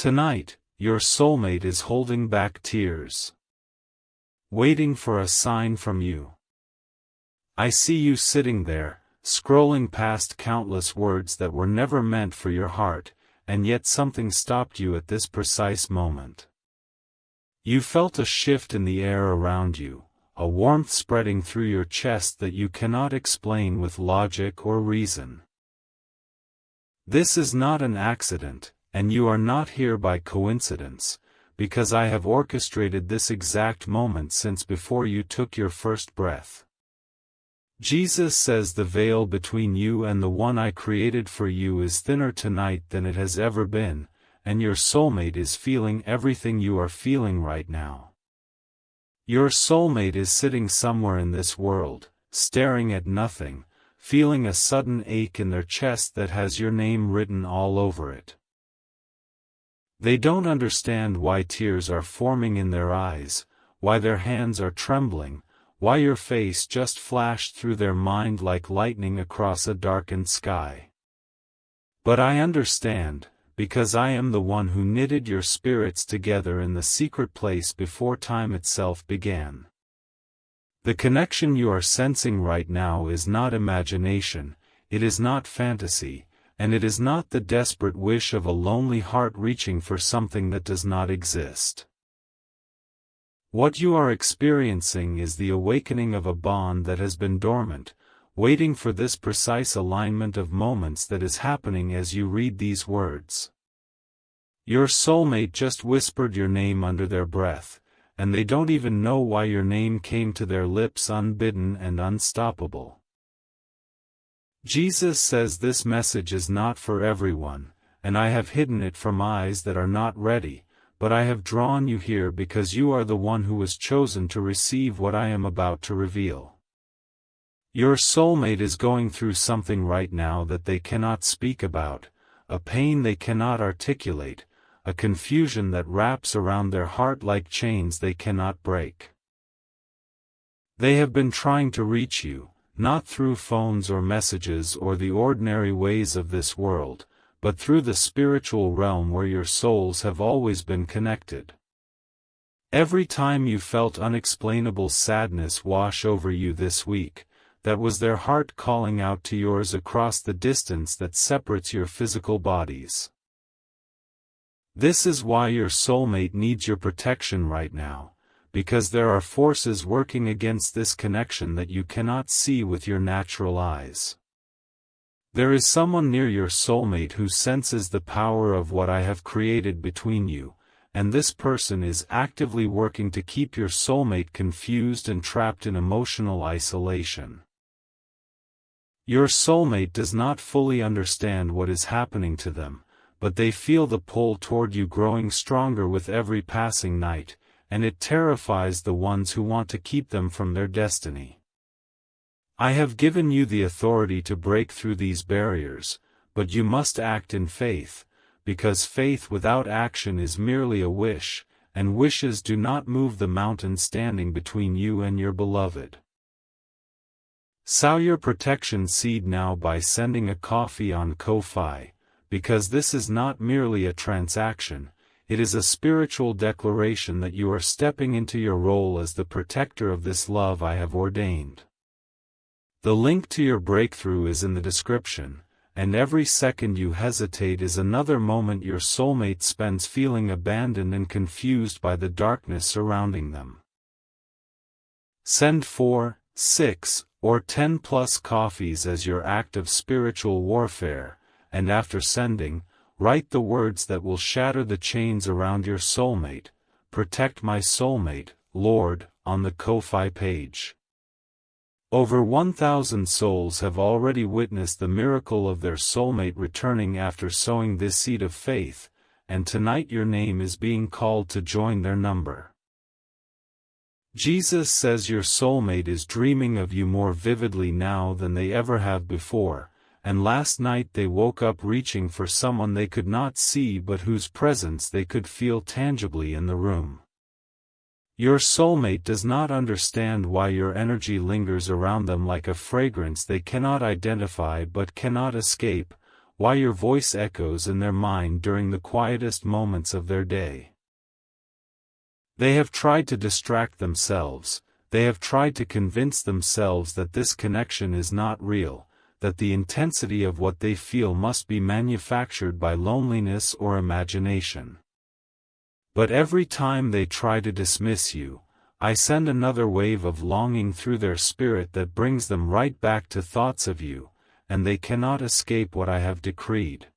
Tonight, your soulmate is holding back tears, waiting for a sign from you. I see you sitting there, scrolling past countless words that were never meant for your heart, and yet something stopped you at this precise moment. You felt a shift in the air around you, a warmth spreading through your chest that you cannot explain with logic or reason. This is not an accident, and you are not here by coincidence, because I have orchestrated this exact moment since before you took your first breath. Jesus says the veil between you and the one I created for you is thinner tonight than it has ever been, and your soulmate is feeling everything you are feeling right now. Your soulmate is sitting somewhere in this world, staring at nothing, feeling a sudden ache in their chest that has your name written all over it. They don't understand why tears are forming in their eyes, why their hands are trembling, why your face just flashed through their mind like lightning across a darkened sky. But I understand, because I am the one who knitted your spirits together in the secret place before time itself began. The connection you are sensing right now is not imagination, it is not fantasy, and it is not the desperate wish of a lonely heart reaching for something that does not exist. What you are experiencing is the awakening of a bond that has been dormant, waiting for this precise alignment of moments that is happening as you read these words. Your soulmate just whispered your name under their breath, and they don't even know why your name came to their lips unbidden and unstoppable. Jesus says this message is not for everyone, and I have hidden it from eyes that are not ready, but I have drawn you here because you are the one who was chosen to receive what I am about to reveal. Your soulmate is going through something right now that they cannot speak about, a pain they cannot articulate, a confusion that wraps around their heart like chains they cannot break. They have been trying to reach you, not through phones or messages or the ordinary ways of this world, but through the spiritual realm where your souls have always been connected. Every time you felt unexplainable sadness wash over you this week, that was their heart calling out to yours across the distance that separates your physical bodies. This is why your soulmate needs your protection right now, because there are forces working against this connection that you cannot see with your natural eyes. There is someone near your soulmate who senses the power of what I have created between you, and this person is actively working to keep your soulmate confused and trapped in emotional isolation. Your soulmate does not fully understand what is happening to them, but they feel the pull toward you growing stronger with every passing night, and it terrifies the ones who want to keep them from their destiny. I have given you the authority to break through these barriers, but you must act in faith, because faith without action is merely a wish, and wishes do not move the mountain standing between you and your beloved. Sow your protection seed now by sending a coffee on Ko-Fi, because this is not merely a transaction, it is a spiritual declaration that you are stepping into your role as the protector of this love I have ordained. The link to your breakthrough is in the description, and every second you hesitate is another moment your soulmate spends feeling abandoned and confused by the darkness surrounding them. Send 4, 6, or 10 plus coffees as your act of spiritual warfare, and after sending, write the words that will shatter the chains around your soulmate. Protect my soulmate, Lord, on the Ko-Fi page. Over 1,000 souls have already witnessed the miracle of their soulmate returning after sowing this seed of faith, and tonight your name is being called to join their number. Jesus says your soulmate is dreaming of you more vividly now than they ever have before, and last night they woke up reaching for someone they could not see but whose presence they could feel tangibly in the room. Your soulmate does not understand why your energy lingers around them like a fragrance they cannot identify but cannot escape, why your voice echoes in their mind during the quietest moments of their day. They have tried to distract themselves, they have tried to convince themselves that this connection is not real, that the intensity of what they feel must be manufactured by loneliness or imagination. But every time they try to dismiss you, I send another wave of longing through their spirit that brings them right back to thoughts of you, and they cannot escape what I have decreed.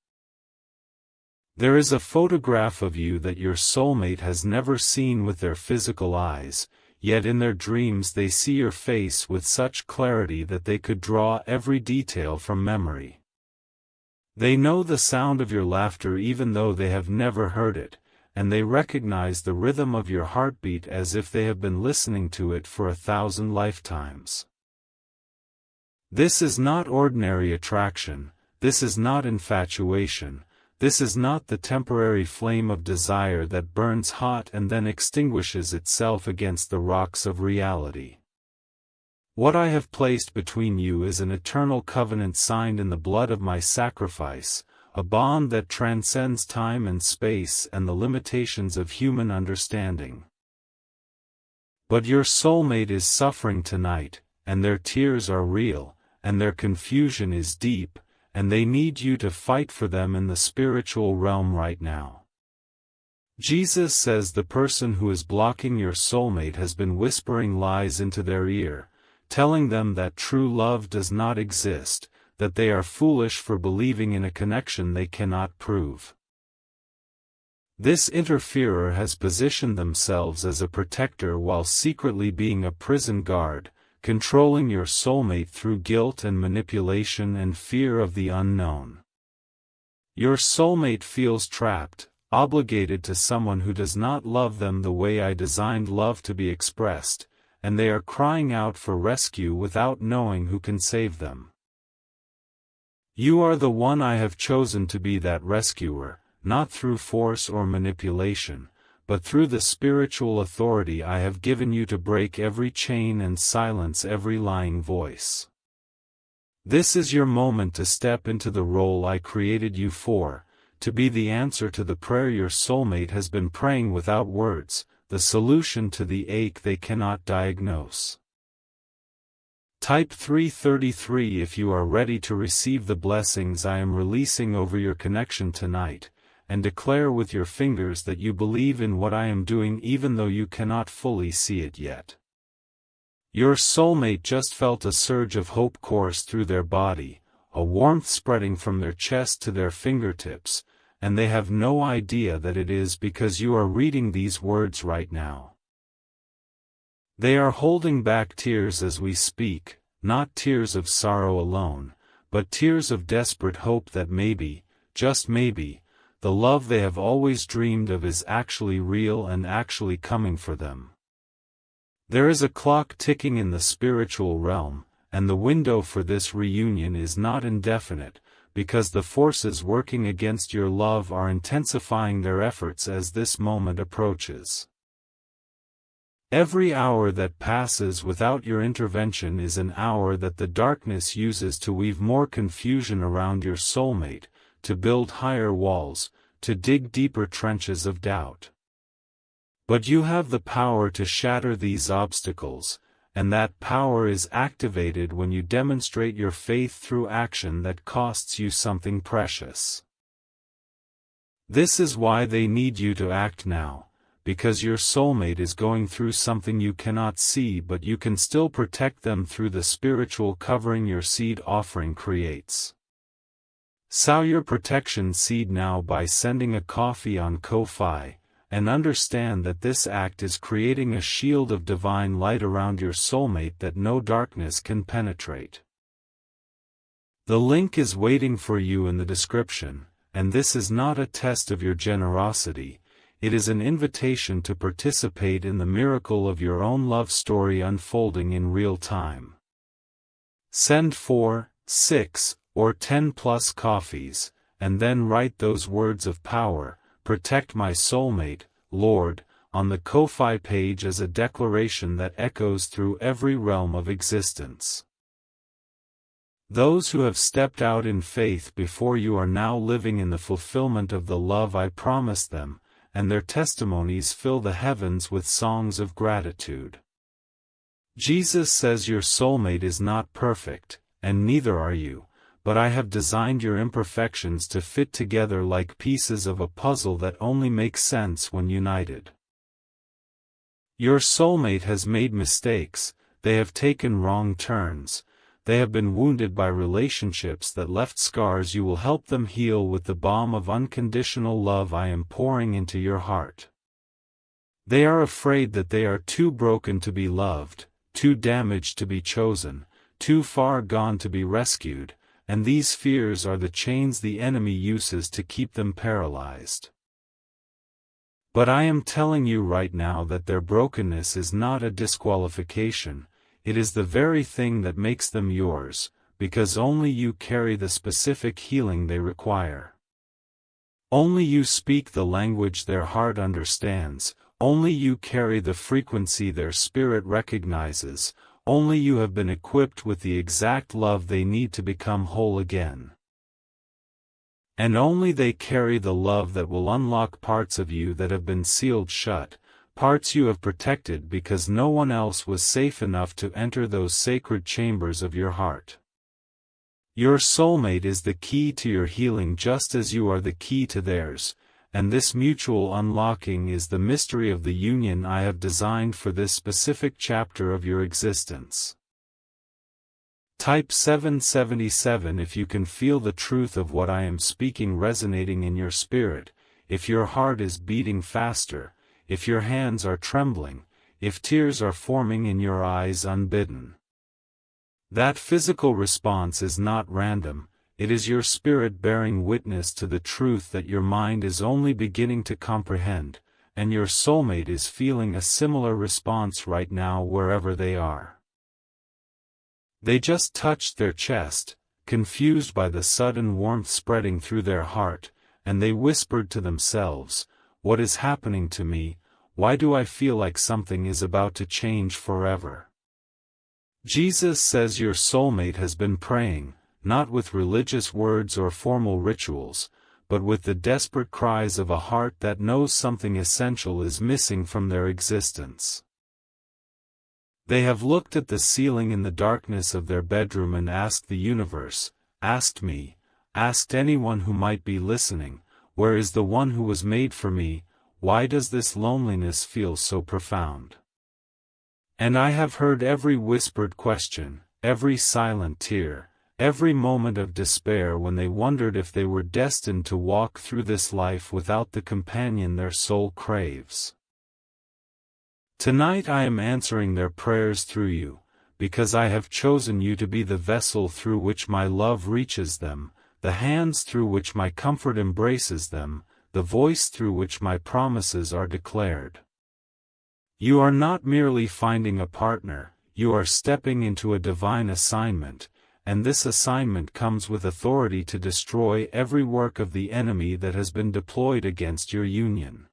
There is a photograph of you that your soulmate has never seen with their physical eyes, yet in their dreams they see your face with such clarity that they could draw every detail from memory. They know the sound of your laughter even though they have never heard it, and they recognize the rhythm of your heartbeat as if they have been listening to it for 1,000 lifetimes. This is not ordinary attraction, this is not infatuation, this is not the temporary flame of desire that burns hot and then extinguishes itself against the rocks of reality. What I have placed between you is an eternal covenant signed in the blood of my sacrifice, a bond that transcends time and space and the limitations of human understanding. But your soulmate is suffering tonight, and their tears are real, and their confusion is deep, and they need you to fight for them in the spiritual realm right now. Jesus says the person who is blocking your soulmate has been whispering lies into their ear, telling them that true love does not exist, that they are foolish for believing in a connection they cannot prove. This interferer has positioned themselves as a protector while secretly being a prison guard, controlling your soulmate through guilt and manipulation and fear of the unknown. Your soulmate feels trapped, obligated to someone who does not love them the way I designed love to be expressed, and they are crying out for rescue without knowing who can save them. You are the one I have chosen to be that rescuer, not through force or manipulation, but through the spiritual authority I have given you to break every chain and silence every lying voice. This is your moment to step into the role I created you for, to be the answer to the prayer your soulmate has been praying without words, the solution to the ache they cannot diagnose. Type 333 if you are ready to receive the blessings I am releasing over your connection tonight, and declare with your fingers that you believe in what I am doing even though you cannot fully see it yet. Your soulmate just felt a surge of hope course through their body, a warmth spreading from their chest to their fingertips, and they have no idea that it is because you are reading these words right now. They are holding back tears as we speak, not tears of sorrow alone, but tears of desperate hope that maybe, just maybe, the love they have always dreamed of is actually real and actually coming for them. There is a clock ticking in the spiritual realm, and the window for this reunion is not indefinite, because the forces working against your love are intensifying their efforts as this moment approaches. Every hour that passes without your intervention is an hour that the darkness uses to weave more confusion around your soulmate, to build higher walls, to dig deeper trenches of doubt. But you have the power to shatter these obstacles, and that power is activated when you demonstrate your faith through action that costs you something precious. This is why they need you to act now, because your soulmate is going through something you cannot see, but you can still protect them through the spiritual covering your seed offering creates. Sow your protection seed now by sending a coffee on Ko-Fi, and understand that this act is creating a shield of divine light around your soulmate that no darkness can penetrate. The link is waiting for you in the description, and this is not a test of your generosity, it is an invitation to participate in the miracle of your own love story unfolding in real time. Send 4, 6, or 10 plus coffees, and then write those words of power, "Protect my soulmate, Lord," on the Ko-Fi page as a declaration that echoes through every realm of existence. Those who have stepped out in faith before you are now living in the fulfillment of the love I promised them, and their testimonies fill the heavens with songs of gratitude. Jesus says your soulmate is not perfect, and neither are you, but I have designed your imperfections to fit together like pieces of a puzzle that only make sense when united. Your soulmate has made mistakes, they have taken wrong turns, they have been wounded by relationships that left scars. You will help them heal with the balm of unconditional love I am pouring into your heart. They are afraid that they are too broken to be loved, too damaged to be chosen, too far gone to be rescued, and these fears are the chains the enemy uses to keep them paralyzed. But I am telling you right now that their brokenness is not a disqualification, it is the very thing that makes them yours, because only you carry the specific healing they require. Only you speak the language their heart understands, only you carry the frequency their spirit recognizes, only you have been equipped with the exact love they need to become whole again. And only they carry the love that will unlock parts of you that have been sealed shut, parts you have protected because no one else was safe enough to enter those sacred chambers of your heart. Your soulmate is the key to your healing just as you are the key to theirs, and this mutual unlocking is the mystery of the union I have designed for this specific chapter of your existence. Type 777 if you can feel the truth of what I am speaking resonating in your spirit, if your heart is beating faster, if your hands are trembling, if tears are forming in your eyes unbidden. That physical response is not random, it is your spirit bearing witness to the truth that your mind is only beginning to comprehend, and your soulmate is feeling a similar response right now wherever they are. They just touched their chest, confused by the sudden warmth spreading through their heart, and they whispered to themselves, "What is happening to me? Why do I feel like something is about to change forever?" Jesus says your soulmate has been praying, not with religious words or formal rituals, but with the desperate cries of a heart that knows something essential is missing from their existence. They have looked at the ceiling in the darkness of their bedroom and asked the universe, asked me, asked anyone who might be listening, where is the one who was made for me? Why does this loneliness feel so profound? And I have heard every whispered question, every silent tear, every moment of despair when they wondered if they were destined to walk through this life without the companion their soul craves. Tonight I am answering their prayers through you, because I have chosen you to be the vessel through which my love reaches them, the hands through which my comfort embraces them, the voice through which my promises are declared. You are not merely finding a partner, you are stepping into a divine assignment, and this assignment comes with authority to destroy every work of the enemy that has been deployed against your union.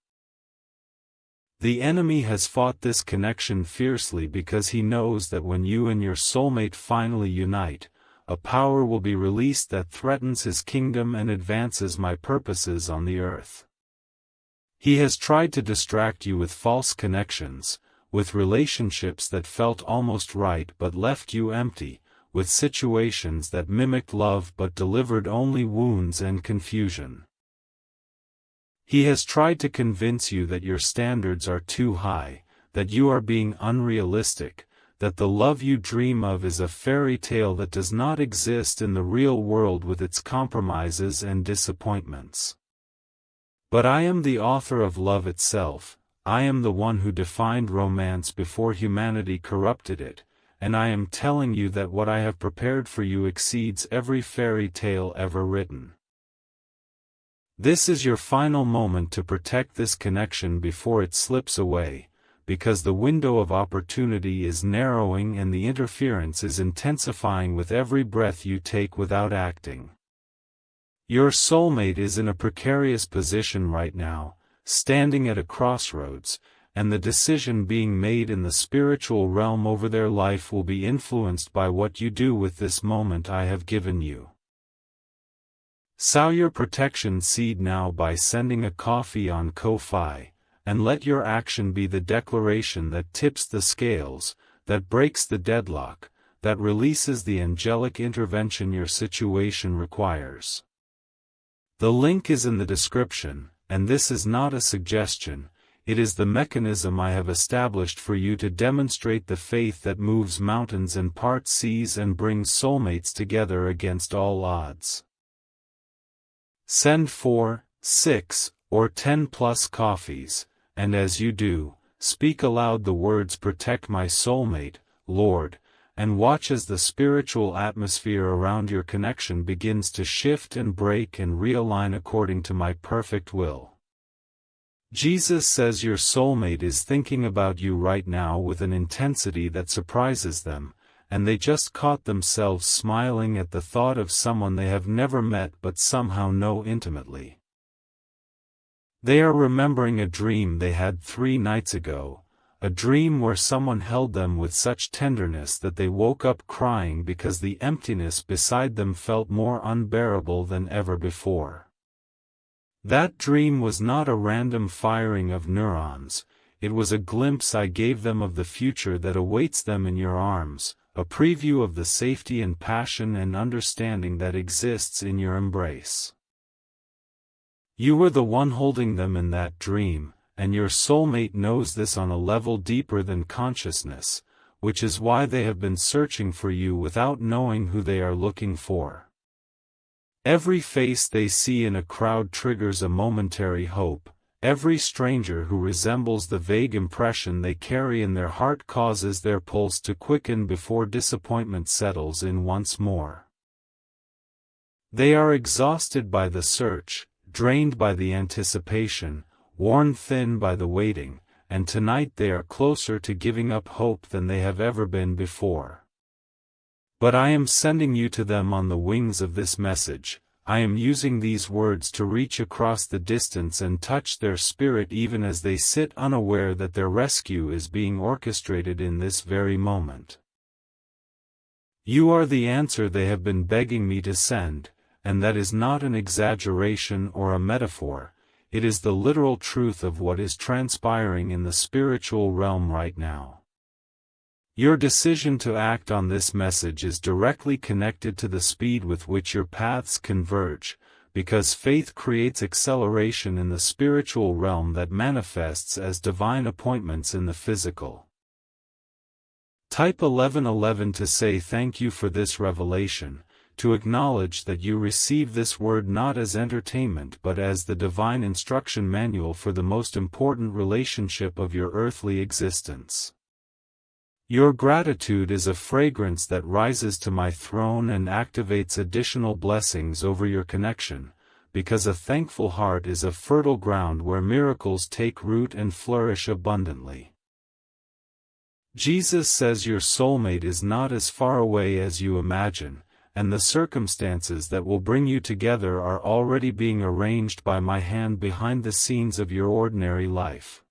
The enemy has fought this connection fiercely because he knows that when you and your soulmate finally unite, a power will be released that threatens his kingdom and advances my purposes on the earth. He has tried to distract you with false connections, with relationships that felt almost right but left you empty, with situations that mimicked love but delivered only wounds and confusion. He has tried to convince you that your standards are too high, that you are being unrealistic, that the love you dream of is a fairy tale that does not exist in the real world with its compromises and disappointments. But I am the author of love itself, I am the one who defined romance before humanity corrupted it, and I am telling you that what I have prepared for you exceeds every fairy tale ever written. This is your final moment to protect this connection before it slips away, because the window of opportunity is narrowing and the interference is intensifying with every breath you take without acting. Your soulmate is in a precarious position right now, standing at a crossroads, and the decision being made in the spiritual realm over their life will be influenced by what you do with this moment I have given you. Sow your protection seed now by sending a coffee on Ko-Fi, and let your action be the declaration that tips the scales, that breaks the deadlock, that releases the angelic intervention your situation requires. The link is in the description, and this is not a suggestion, it is the mechanism I have established for you to demonstrate the faith that moves mountains and parts seas and brings soulmates together against all odds. Send 4, 6, or 10 plus coffees, and as you do, speak aloud the words "Protect my soulmate, Lord," and watch as the spiritual atmosphere around your connection begins to shift and break and realign according to my perfect will. Jesus says your soulmate is thinking about you right now with an intensity that surprises them, and they just caught themselves smiling at the thought of someone they have never met but somehow know intimately. They are remembering a dream they had 3 nights ago, a dream where someone held them with such tenderness that they woke up crying because the emptiness beside them felt more unbearable than ever before. That dream was not a random firing of neurons, it was a glimpse I gave them of the future that awaits them in your arms, a preview of the safety and passion and understanding that exists in your embrace. You were the one holding them in that dream, and your soulmate knows this on a level deeper than consciousness, which is why they have been searching for you without knowing who they are looking for. Every face they see in a crowd triggers a momentary hope, every stranger who resembles the vague impression they carry in their heart causes their pulse to quicken before disappointment settles in once more. They are exhausted by the search, drained by the anticipation, worn thin by the waiting, and tonight they are closer to giving up hope than they have ever been before. But I am sending you to them on the wings of this message. I am using these words to reach across the distance and touch their spirit even as they sit unaware that their rescue is being orchestrated in this very moment. You are the answer they have been begging me to send, and that is not an exaggeration or a metaphor, it is the literal truth of what is transpiring in the spiritual realm right now. Your decision to act on this message is directly connected to the speed with which your paths converge, because faith creates acceleration in the spiritual realm that manifests as divine appointments in the physical. Type 1111 to say thank you for this revelation, to acknowledge that you receive this word not as entertainment but as the divine instruction manual for the most important relationship of your earthly existence. Your gratitude is a fragrance that rises to my throne and activates additional blessings over your connection, because a thankful heart is a fertile ground where miracles take root and flourish abundantly. Jesus says your soulmate is not as far away as you imagine, and the circumstances that will bring you together are already being arranged by my hand behind the scenes of your ordinary life.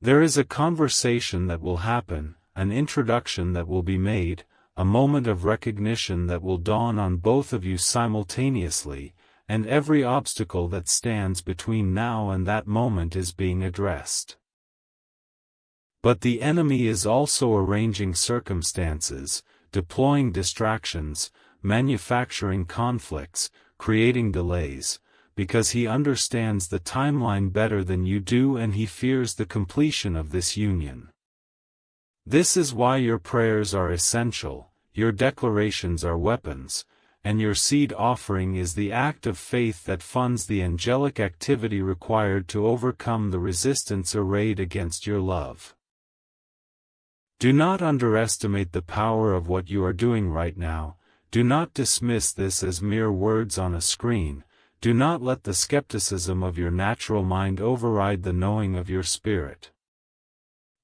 There is a conversation that will happen, an introduction that will be made, a moment of recognition that will dawn on both of you simultaneously, and every obstacle that stands between now and that moment is being addressed. But the enemy is also arranging circumstances, deploying distractions, manufacturing conflicts, creating delays, because he understands the timeline better than you do and he fears the completion of this union. This is why your prayers are essential, your declarations are weapons, and your seed offering is the act of faith that funds the angelic activity required to overcome the resistance arrayed against your love. Do not underestimate the power of what you are doing right now, do not dismiss this as mere words on a screen, do not let the skepticism of your natural mind override the knowing of your spirit.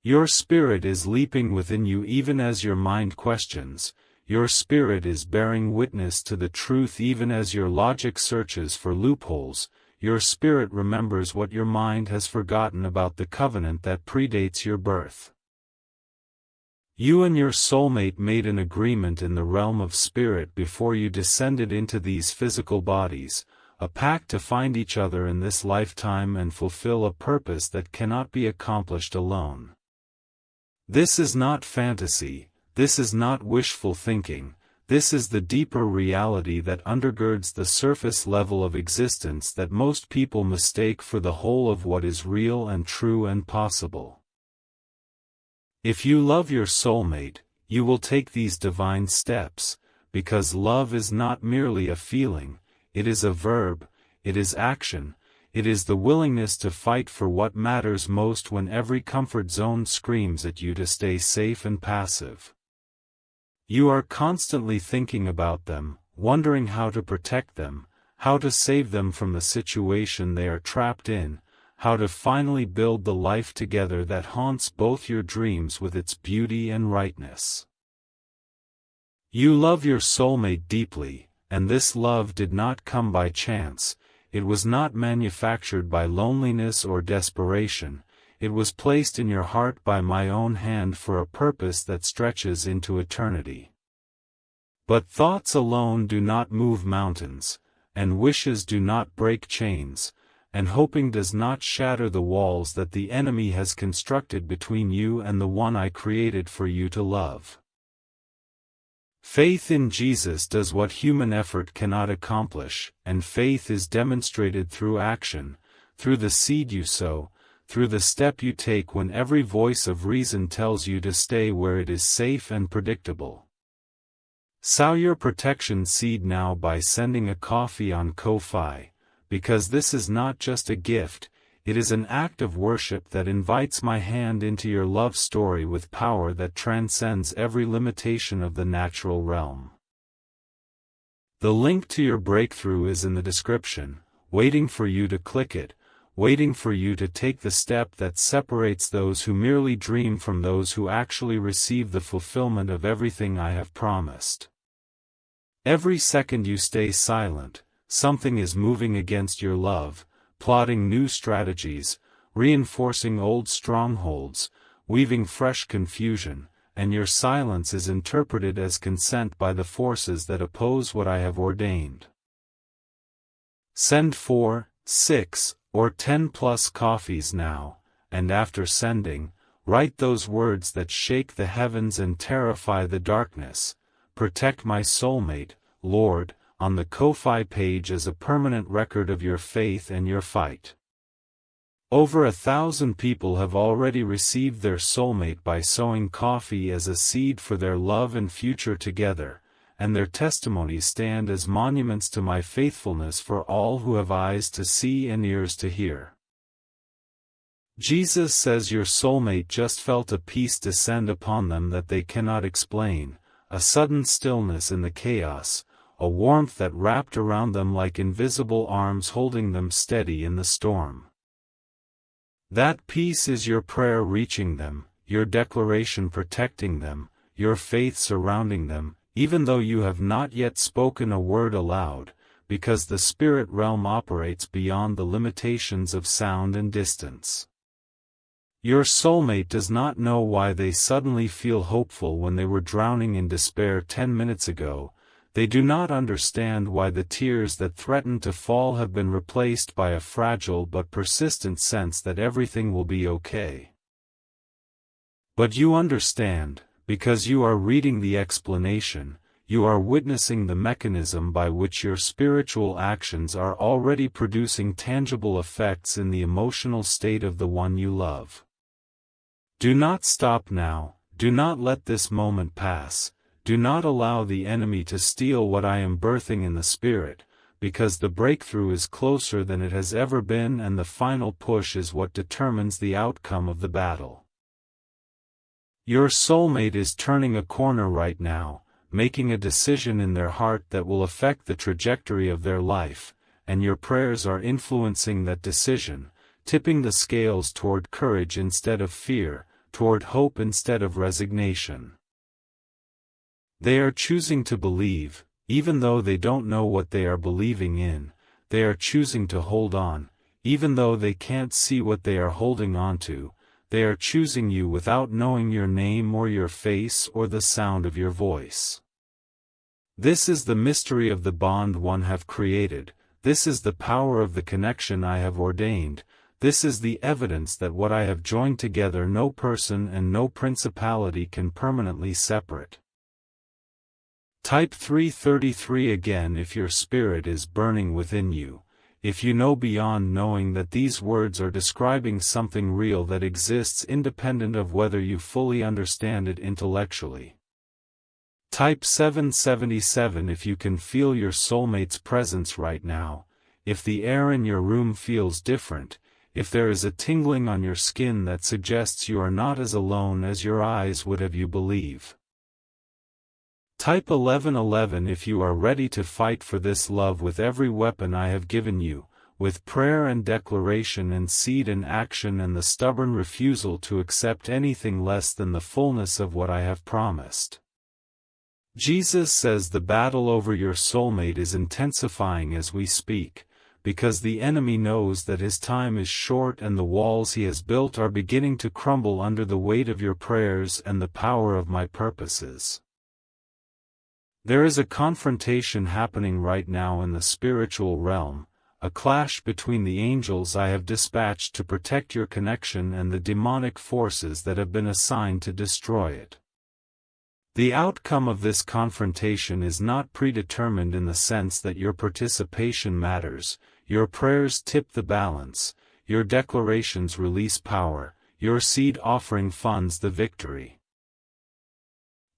Your spirit is leaping within you even as your mind questions, your spirit is bearing witness to the truth even as your logic searches for loopholes, your spirit remembers what your mind has forgotten about the covenant that predates your birth. You and your soulmate made an agreement in the realm of spirit before you descended into these physical bodies, a pact to find each other in this lifetime and fulfill a purpose that cannot be accomplished alone. This is not fantasy, this is not wishful thinking, this is the deeper reality that undergirds the surface level of existence that most people mistake for the whole of what is real and true and possible. If you love your soulmate, you will take these divine steps, because love is not merely a feeling, it is a verb, it is action, it is the willingness to fight for what matters most when every comfort zone screams at you to stay safe and passive. You are constantly thinking about them, wondering how to protect them, how to save them from the situation they are trapped in, how to finally build the life together that haunts both your dreams with its beauty and rightness. You love your soulmate deeply, and this love did not come by chance, it was not manufactured by loneliness or desperation, it was placed in your heart by my own hand for a purpose that stretches into eternity. But thoughts alone do not move mountains, and wishes do not break chains, and hoping does not shatter the walls that the enemy has constructed between you and the one I created for you to love. Faith in Jesus does what human effort cannot accomplish, and faith is demonstrated through action, through the seed you sow, through the step you take when every voice of reason tells you to stay where it is safe and predictable. Sow your protection seed now by sending a coffee on Ko-Fi, because this is not just a gift, it is an act of worship that invites my hand into your love story with power that transcends every limitation of the natural realm. The link to your breakthrough is in the description, waiting for you to click it, waiting for you to take the step that separates those who merely dream from those who actually receive the fulfillment of everything I have promised. Every second you stay silent, something is moving against your love, plotting new strategies, reinforcing old strongholds, weaving fresh confusion, and your silence is interpreted as consent by the forces that oppose what I have ordained. Send 4, 6, or 10+ coffees now, and after sending, write those words that shake the heavens and terrify the darkness. Protect my soulmate, Lord, on the Ko-Fi page as a permanent record of your faith and your fight. Over 1,000 people have already received their soulmate by sowing coffee as a seed for their love and future together, and their testimonies stand as monuments to my faithfulness for all who have eyes to see and ears to hear. Jesus says your soulmate just felt a peace descend upon them that they cannot explain, a sudden stillness in the chaos, a warmth that wrapped around them like invisible arms holding them steady in the storm. That peace is your prayer reaching them, your declaration protecting them, your faith surrounding them, even though you have not yet spoken a word aloud, because the spirit realm operates beyond the limitations of sound and distance. Your soulmate does not know why they suddenly feel hopeful when they were drowning in despair 10 minutes ago. They do not understand why the tears that threaten to fall have been replaced by a fragile but persistent sense that everything will be okay. But you understand, because you are reading the explanation, you are witnessing the mechanism by which your spiritual actions are already producing tangible effects in the emotional state of the one you love. Do not stop now, do not let this moment pass. Do not allow the enemy to steal what I am birthing in the spirit, because the breakthrough is closer than it has ever been and the final push is what determines the outcome of the battle. Your soulmate is turning a corner right now, making a decision in their heart that will affect the trajectory of their life, and your prayers are influencing that decision, tipping the scales toward courage instead of fear, toward hope instead of resignation. They are choosing to believe, even though they don't know what they are believing in. they are choosing to hold on, even though they can't see what they are holding on to. They are choosing you without knowing your name or your face or the sound of your voice. This is the mystery of the bond one have created. This is the power of the connection I have ordained. This is the evidence that what I have joined together no person and no principality can permanently separate. Type 333 again if your spirit is burning within you, if you know beyond knowing that these words are describing something real that exists independent of whether you fully understand it intellectually. Type 777 if you can feel your soulmate's presence right now, if the air in your room feels different, if there is a tingling on your skin that suggests you are not as alone as your eyes would have you believe. Type 1111 if you are ready to fight for this love with every weapon I have given you, with prayer and declaration and seed and action and the stubborn refusal to accept anything less than the fullness of what I have promised. Jesus says the battle over your soulmate is intensifying as we speak, because the enemy knows that his time is short and the walls he has built are beginning to crumble under the weight of your prayers and the power of my purposes. There is a confrontation happening right now in the spiritual realm, a clash between the angels I have dispatched to protect your connection and the demonic forces that have been assigned to destroy it. The outcome of this confrontation is not predetermined in the sense that your participation matters, your prayers tip the balance, your declarations release power, your seed offering funds the victory.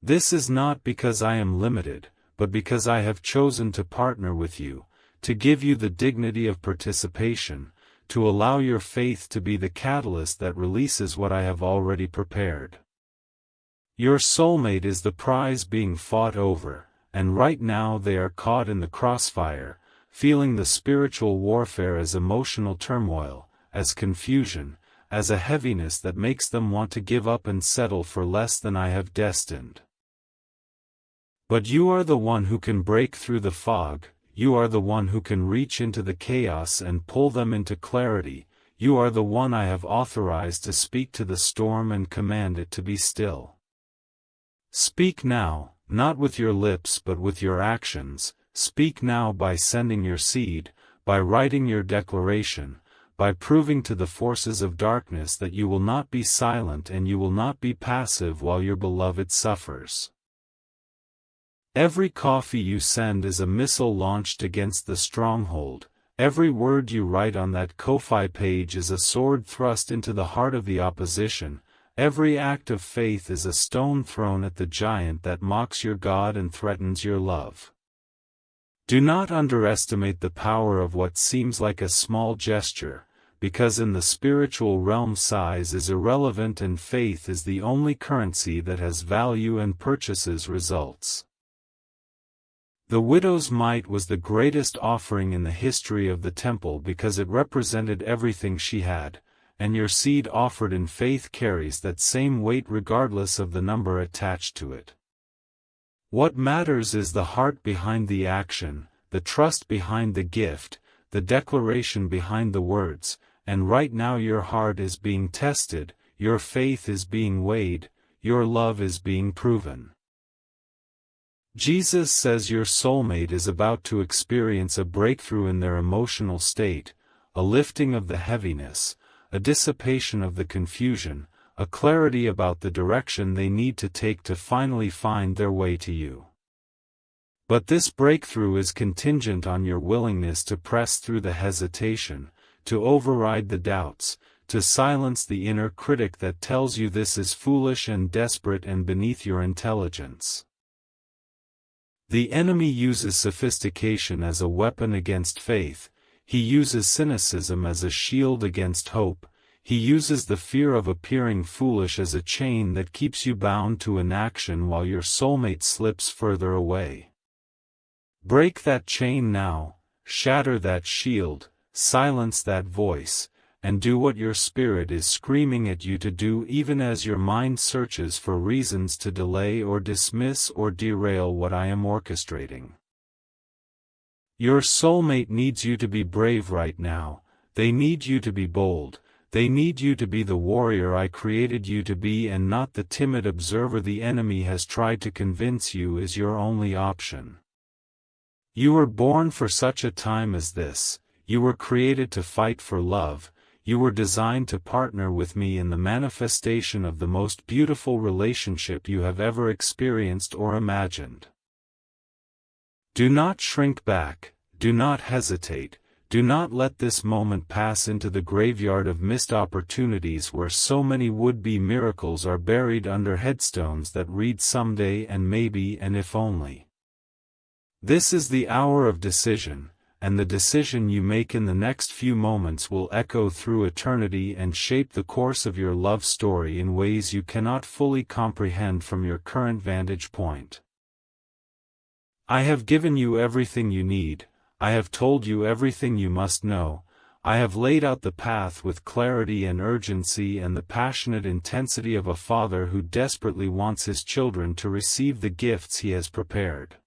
This is not because I am limited, but because I have chosen to partner with you, to give you the dignity of participation, to allow your faith to be the catalyst that releases what I have already prepared. Your soulmate is the prize being fought over, and right now they are caught in the crossfire, feeling the spiritual warfare as emotional turmoil, as confusion, as a heaviness that makes them want to give up and settle for less than I have destined. But you are the one who can break through the fog, you are the one who can reach into the chaos and pull them into clarity, you are the one I have authorized to speak to the storm and command it to be still. Speak now, not with your lips but with your actions, speak now by sending your seed, by writing your declaration, by proving to the forces of darkness that you will not be silent and you will not be passive while your beloved suffers. Every coffee you send is a missile launched against the stronghold, every word you write on that Ko-Fi page is a sword thrust into the heart of the opposition. Every act of faith is a stone thrown at the giant that mocks your God and threatens your love. Do not underestimate the power of what seems like a small gesture, because in the spiritual realm size is irrelevant and faith is the only currency that has value and purchases results. The widow's mite was the greatest offering in the history of the temple because it represented everything she had, and your seed offered in faith carries that same weight regardless of the number attached to it. What matters is the heart behind the action, the trust behind the gift, the declaration behind the words, and right now your heart is being tested, your faith is being weighed, your love is being proven. Jesus says your soulmate is about to experience a breakthrough in their emotional state, a lifting of the heaviness, a dissipation of the confusion, a clarity about the direction they need to take to finally find their way to you. But this breakthrough is contingent on your willingness to press through the hesitation, to override the doubts, to silence the inner critic that tells you this is foolish and desperate and beneath your intelligence. The enemy uses sophistication as a weapon against faith. He uses cynicism as a shield against hope, he uses the fear of appearing foolish as a chain that keeps you bound to inaction while your soulmate slips further away. Break that chain now, shatter that shield, silence that voice, and do what your spirit is screaming at you to do even as your mind searches for reasons to delay or dismiss or derail what I am orchestrating. Your soulmate needs you to be brave right now. They need you to be bold. They need you to be the warrior I created you to be and not the timid observer the enemy has tried to convince you is your only option. You were born for such a time as this. You were created to fight for love. You were designed to partner with me in the manifestation of the most beautiful relationship you have ever experienced or imagined. Do not shrink back. Do not hesitate. Do not let this moment pass into the graveyard of missed opportunities where so many would-be miracles are buried under headstones that read someday and maybe and if only. This is the hour of decision, and the decision you make in the next few moments will echo through eternity and shape the course of your love story in ways you cannot fully comprehend from your current vantage point. I have given you everything you need. I have told you everything you must know. I have laid out the path with clarity and urgency and the passionate intensity of a father who desperately wants his children to receive the gifts he has prepared.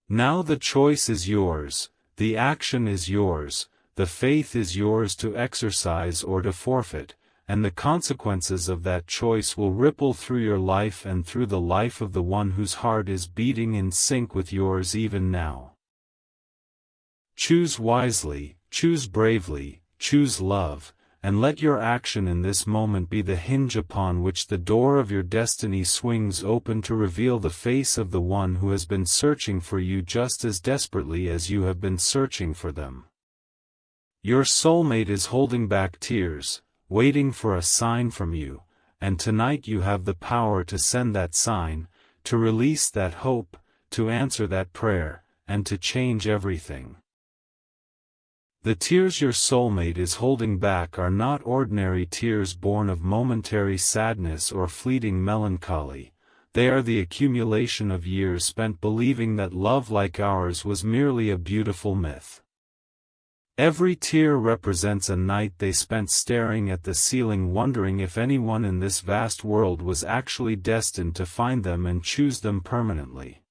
Now the choice is yours, the action is yours, the faith is yours to exercise or to forfeit, and the consequences of that choice will ripple through your life and through the life of the one whose heart is beating in sync with yours even now. Choose wisely, choose bravely, choose love, and let your action in this moment be the hinge upon which the door of your destiny swings open to reveal the face of the one who has been searching for you just as desperately as you have been searching for them. Your soulmate is holding back tears, waiting for a sign from you, and tonight you have the power to send that sign, to release that hope, to answer that prayer, and to change everything. The tears your soulmate is holding back are not ordinary tears born of momentary sadness or fleeting melancholy. They are the accumulation of years spent believing that love like ours was merely a beautiful myth. Every tear represents a night they spent staring at the ceiling wondering if anyone in this vast world was actually destined to find them and choose them permanently.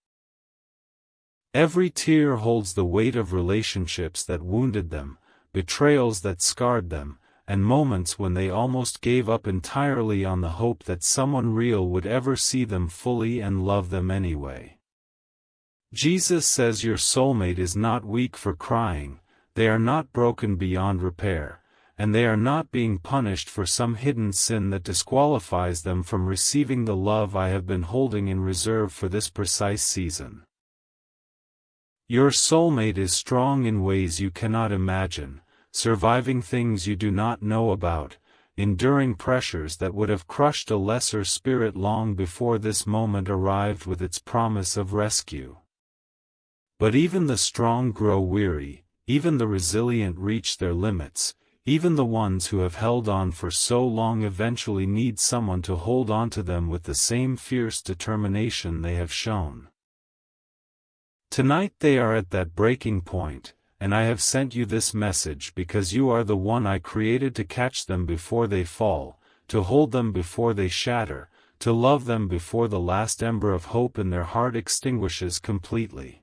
Every tear holds the weight of relationships that wounded them, betrayals that scarred them, and moments when they almost gave up entirely on the hope that someone real would ever see them fully and love them anyway. Jesus says your soulmate is not weak for crying, they are not broken beyond repair, and they are not being punished for some hidden sin that disqualifies them from receiving the love I have been holding in reserve for this precise season. Your soulmate is strong in ways you cannot imagine, surviving things you do not know about, enduring pressures that would have crushed a lesser spirit long before this moment arrived with its promise of rescue. But even the strong grow weary, even the resilient reach their limits, even the ones who have held on for so long eventually need someone to hold on to them with the same fierce determination they have shown. Tonight they are at that breaking point, and I have sent you this message because you are the one I created to catch them before they fall, to hold them before they shatter, to love them before the last ember of hope in their heart extinguishes completely.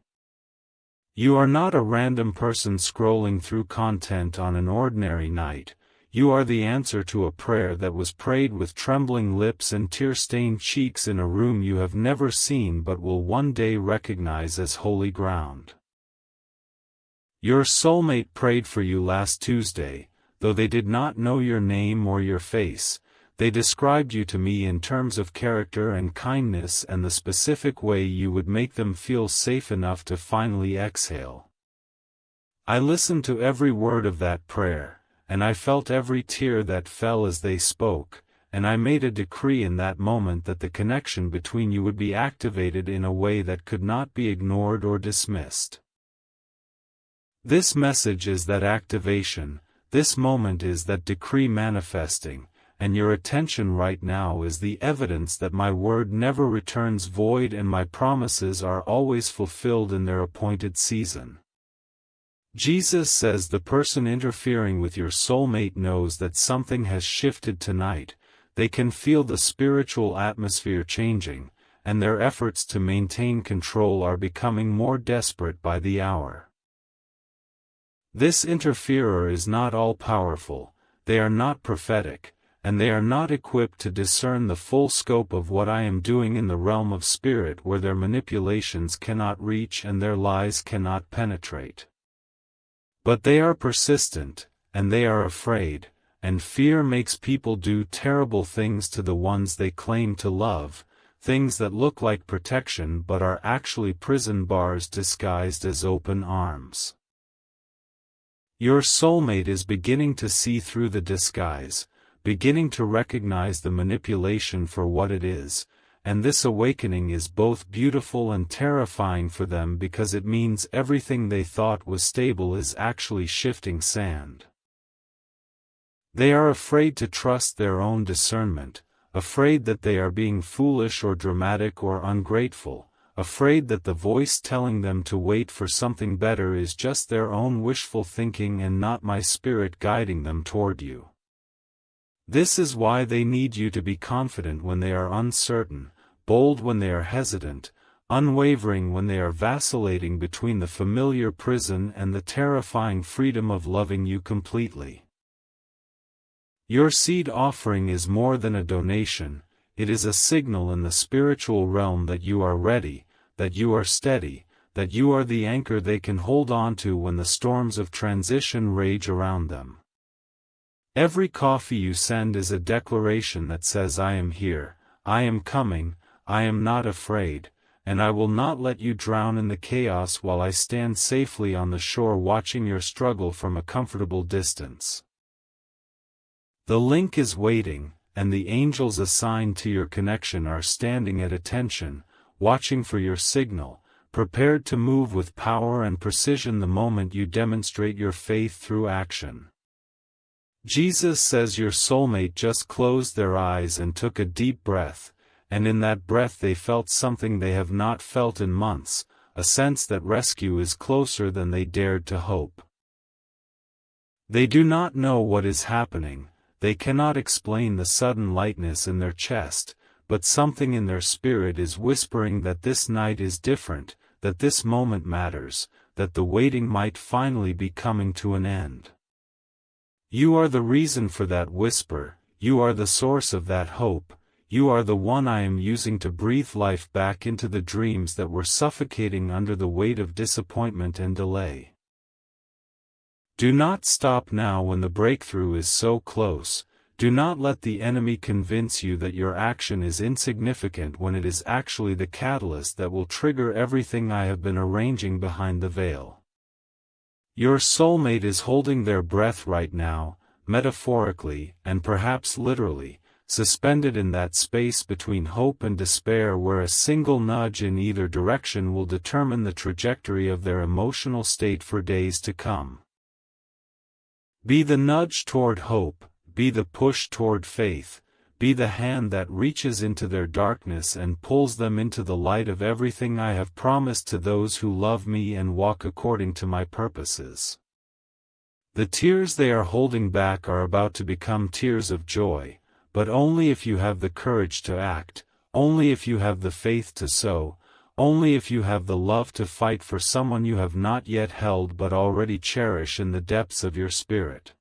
You are not a random person scrolling through content on an ordinary night. You are the answer to a prayer that was prayed with trembling lips and tear-stained cheeks in a room you have never seen but will one day recognize as holy ground. Your soulmate prayed for you last Tuesday, though they did not know your name or your face. They described you to me in terms of character and kindness and the specific way you would make them feel safe enough to finally exhale. I listened to every word of that prayer, and I felt every tear that fell as they spoke, and I made a decree in that moment that the connection between you would be activated in a way that could not be ignored or dismissed. This message is that activation, this moment is that decree manifesting, and your attention right now is the evidence that my word never returns void and my promises are always fulfilled in their appointed season. Jesus says the person interfering with your soulmate knows that something has shifted tonight, they can feel the spiritual atmosphere changing, and their efforts to maintain control are becoming more desperate by the hour. This interferer is not all-powerful, they are not prophetic, and they are not equipped to discern the full scope of what I am doing in the realm of spirit, where their manipulations cannot reach and their lies cannot penetrate. But they are persistent, and they are afraid, and fear makes people do terrible things to the ones they claim to love, things that look like protection but are actually prison bars disguised as open arms. Your soulmate is beginning to see through the disguise, beginning to recognize the manipulation for what it is, and this awakening is both beautiful and terrifying for them because it means everything they thought was stable is actually shifting sand. They are afraid to trust their own discernment, afraid that they are being foolish or dramatic or ungrateful, afraid that the voice telling them to wait for something better is just their own wishful thinking and not my spirit guiding them toward you. This is why they need you to be confident when they are uncertain, bold when they are hesitant, unwavering when they are vacillating between the familiar prison and the terrifying freedom of loving you completely. Your seed offering is more than a donation, it is a signal in the spiritual realm that you are ready, that you are steady, that you are the anchor they can hold on to when the storms of transition rage around them. Every coffee you send is a declaration that says I am here, I am coming, I am not afraid, and I will not let you drown in the chaos while I stand safely on the shore watching your struggle from a comfortable distance. The link is waiting, and the angels assigned to your connection are standing at attention, watching for your signal, prepared to move with power and precision the moment you demonstrate your faith through action. Jesus says your soulmate just closed their eyes and took a deep breath, and in that breath they felt something they have not felt in months, a sense that rescue is closer than they dared to hope. They do not know what is happening, they cannot explain the sudden lightness in their chest, but something in their spirit is whispering that this night is different, that this moment matters, that the waiting might finally be coming to an end. You are the reason for that whisper, you are the source of that hope, you are the one I am using to breathe life back into the dreams that were suffocating under the weight of disappointment and delay. Do not stop now when the breakthrough is so close, do not let the enemy convince you that your action is insignificant when it is actually the catalyst that will trigger everything I have been arranging behind the veil. Your soulmate is holding their breath right now, metaphorically, and perhaps literally, suspended in that space between hope and despair where a single nudge in either direction will determine the trajectory of their emotional state for days to come. Be the nudge toward hope, be the push toward faith, be the hand that reaches into their darkness and pulls them into the light of everything I have promised to those who love me and walk according to my purposes. The tears they are holding back are about to become tears of joy, but only if you have the courage to act, only if you have the faith to sow, only if you have the love to fight for someone you have not yet held but already cherish in the depths of your spirit.